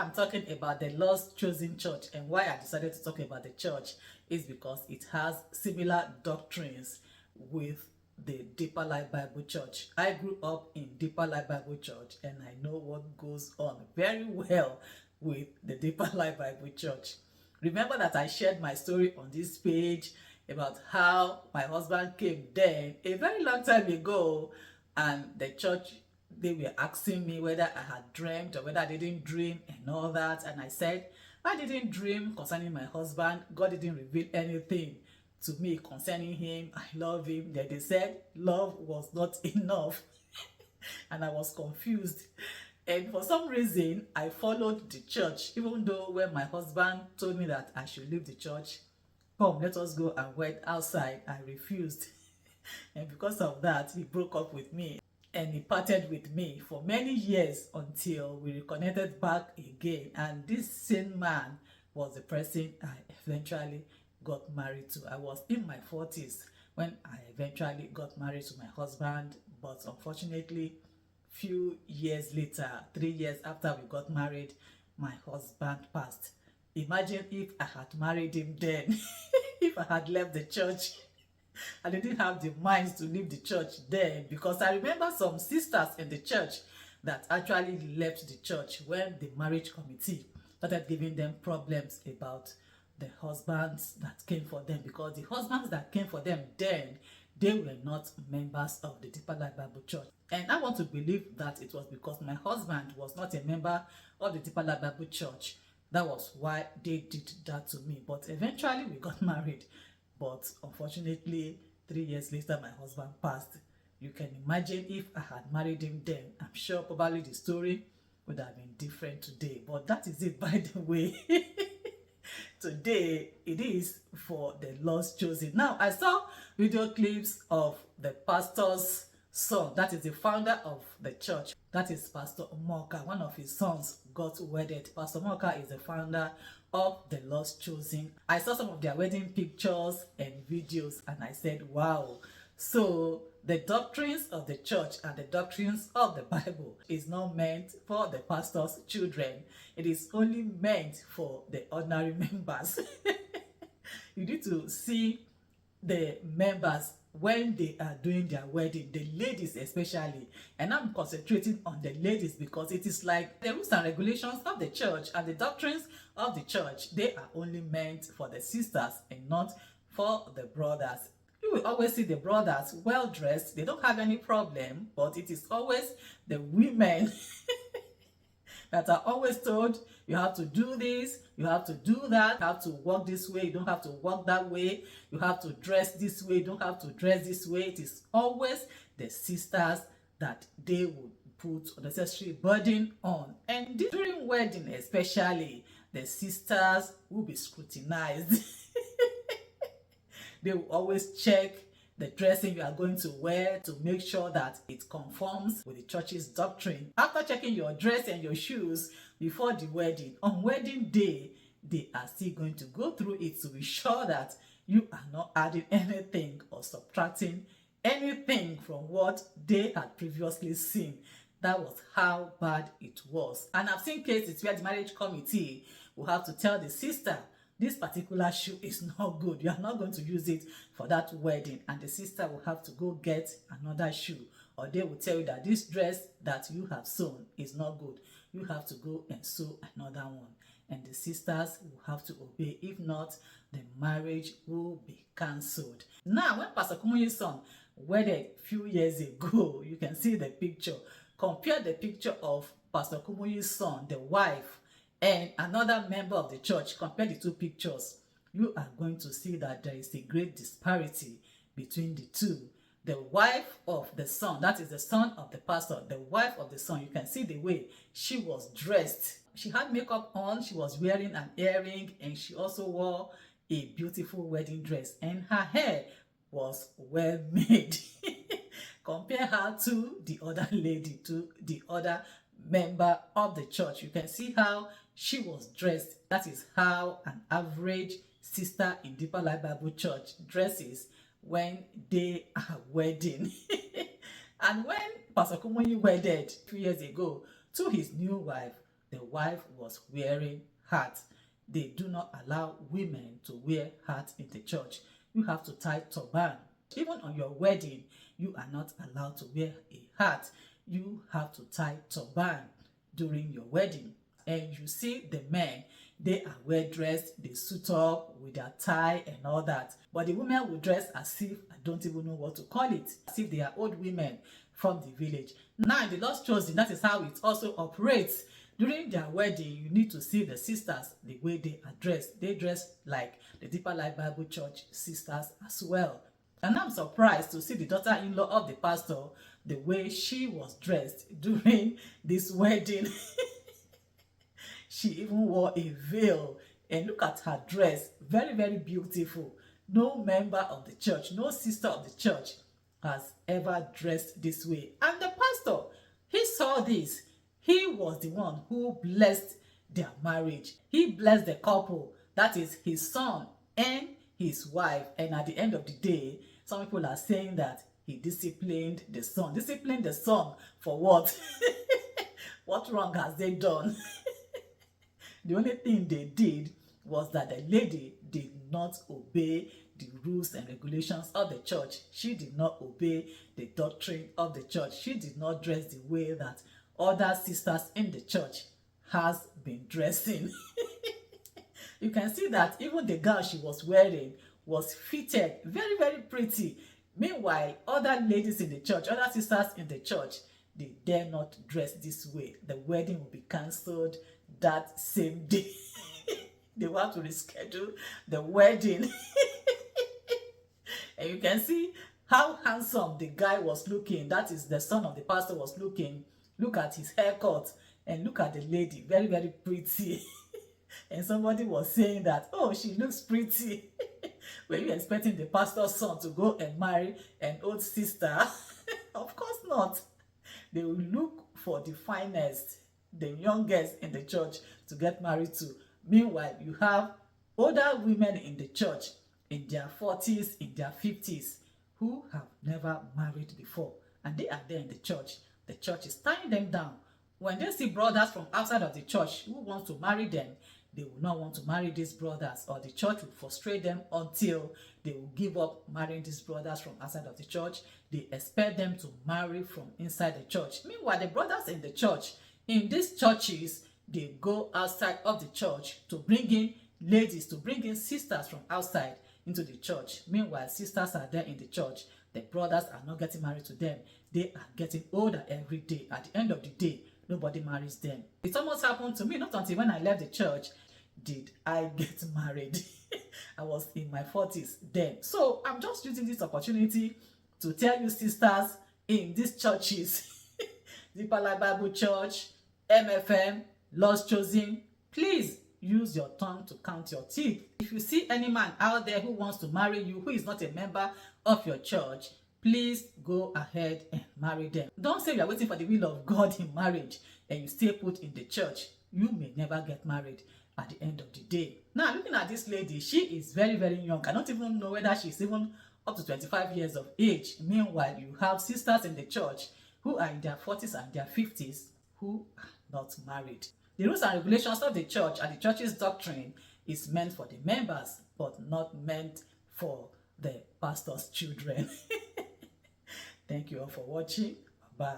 I'm talking about the Lord's chosen church and why I decided to talk about the church is because it has similar doctrines with the Deeper Life Bible Church. I grew up in Deeper Life Bible Church and I know what goes on very well with the Deeper Life Bible Church. Remember that I shared my story on this page about how my husband came then a very long time ago, and the church, they were asking me whether I had dreamt or whether I didn't dream and all that, and I said I didn't dream concerning my husband. God didn't reveal anything to me concerning him. I love him. Then they said love was not enough and I was confused. And for some reason, I followed the church, even though when my husband told me that I should leave the church, come, let us go and wait outside, I refused. And because of that, he broke up with me and he parted with me for many years until we reconnected back again. And this same man was the person I eventually got married to. I was in my 40s when I eventually got married to my husband, but unfortunately, few years later, 3 years after we got married, my husband passed. Imagine if I had married him then. If I had left the church. I didn't have the minds to leave the church then, because I remember some sisters in the church that actually left the church when the marriage committee started giving them problems about the husbands that came for them, because the husbands that came for them then, they were not members of the Deeper Life Bible Church. And I want to believe that it was because my husband was not a member of the Deeper Life Bible Church. That was why they did that to me. But eventually we got married. But unfortunately, 3 years later, my husband passed. You can imagine if I had married him then, I'm sure probably the story would have been different today. But that is it, by the way. Today, it is for the Lord's chosen. Now, I saw video clips of the pastor's son, that is the founder of the church. That is Pastor Umoka. One of his sons got wedded. Pastor Umoka is the founder of the Lord's chosen. I saw some of their wedding pictures and videos and I said, wow. So the doctrines of the church and the doctrines of the Bible is not meant for the pastor's children. It is only meant for the ordinary members. You need to see the members when they are doing their wedding, the ladies especially. And I'm concentrating on the ladies because it is like the rules and regulations of the church and the doctrines of the church, they are only meant for the sisters and not for the brothers. You will always see the brothers well dressed, they don't have any problem, but it is always the women that are always told you have to do this, you have to do that, you have to walk this way, you don't have to walk that way, you have to dress this way, you don't have to dress this way. It is always the sisters that they would put unnecessary burden on. And during wedding especially, the sisters will be scrutinized. They will always check the dressing you are going to wear to make sure that it conforms with the church's doctrine. After checking your dress and your shoes before the wedding, on wedding day, they are still going to go through it to be sure that you are not adding anything or subtracting anything from what they had previously seen. That was how bad it was. And I've seen cases where the marriage committee will have to tell the sister, this particular shoe is not good. You are not going to use it for that wedding. And the sister will have to go get another shoe. Or they will tell you that this dress that you have sewn is not good. You have to go and sew another one. And the sisters will have to obey. If not, the marriage will be cancelled. Now, when Pastor Kumuyi's son wedded a few years ago, you can see the picture. Compare the picture of Pastor Kumuyi's son, the wife, and another member of the church. Compare the two pictures. You are going to see that there is a great disparity between the two. The wife of the son, that is the son of the pastor, the wife of the son, you can see the way she was dressed. She had makeup on, she was wearing an earring, and she also wore a beautiful wedding dress, and her hair was well made. Compare her to the other lady, to the other member of the church. You can see how she was dressed. That is how an average sister in Deeper Life Bible Church dresses when they are wedding. And when Pastor Kumuyi wedded 2 years ago to his new wife, the wife was wearing hat. They do not allow women to wear hat in the church. You have to tie turban. Even on your wedding, you are not allowed to wear a hat. You have to tie turban during your wedding. And you see the men, they are well dressed, they suit up with their tie and all that. But the women will dress as if, I don't even know what to call it, as if they are old women from the village. Now in the Lord's Chosen, that is how it also operates. During their wedding, you need to see the sisters, the way they are dressed. They dress like the Deeper Life Bible Church sisters as well. And I'm surprised to see the daughter-in-law of the pastor, the way she was dressed during this wedding. She even wore a veil, and look at her dress, very, very beautiful. No member of the church, no sister of the church has ever dressed this way. And the pastor, he saw this. He was the one who blessed their marriage. He blessed the couple, that is his son and his wife. And at the end of the day, some people are saying that he disciplined the son. Disciplined the son for what? What wrong has they done? The only thing they did was that the lady did not obey the rules and regulations of the church. She did not obey the doctrine of the church. She did not dress the way that other sisters in the church has been dressing. You can see that even the gown she was wearing was fitted, very, very pretty. Meanwhile, other ladies in the church, other sisters in the church, they dare not dress this way. The wedding will be cancelled that same day. They want to reschedule the wedding. And you can see how handsome the guy was looking. That is the son of the pastor was looking. Look at his haircut and look at the lady, very, very pretty. And somebody was saying that, oh, she looks pretty. Were you expecting the pastor's son to go and marry an old sister? Of course not. They will look for the finest, the youngest in the church to get married to. Meanwhile, you have older women in the church in their 40s, in their 50s, who have never married before. And they are there in the church. The church is tying them down. When they see brothers from outside of the church who want to marry them, they will not want to marry these brothers, or the church will frustrate them until they will give up marrying these brothers from outside of the church. They expect them to marry from inside the church. Meanwhile, the brothers in the church, in these churches, they go outside of the church to bring in ladies, to bring in sisters from outside into the church. Meanwhile, sisters are there in the church. The brothers are not getting married to them. They are getting older every day. At the end of the day, nobody marries them. It almost happened to me. Not until when I left the church did I get married. I was in my 40s then. So I'm just using this opportunity to tell you sisters in these churches, Deeper Life Bible Church, MFM, Lord's Chosen, please use your tongue to count your teeth. If you see any man out there who wants to marry you, who is not a member of your church, please go ahead and marry them. Don't say you are waiting for the will of God in marriage and you stay put in the church. You may never get married at the end of the day. Now, looking at this lady, she is very, very young. I don't even know whether she's even up to 25 years of age. Meanwhile, you have sisters in the church who are in their 40s and their 50s who are not married. The rules and regulations of the church and the church's doctrine is meant for the members, but not meant for the pastor's children. Thank you all for watching. Bye.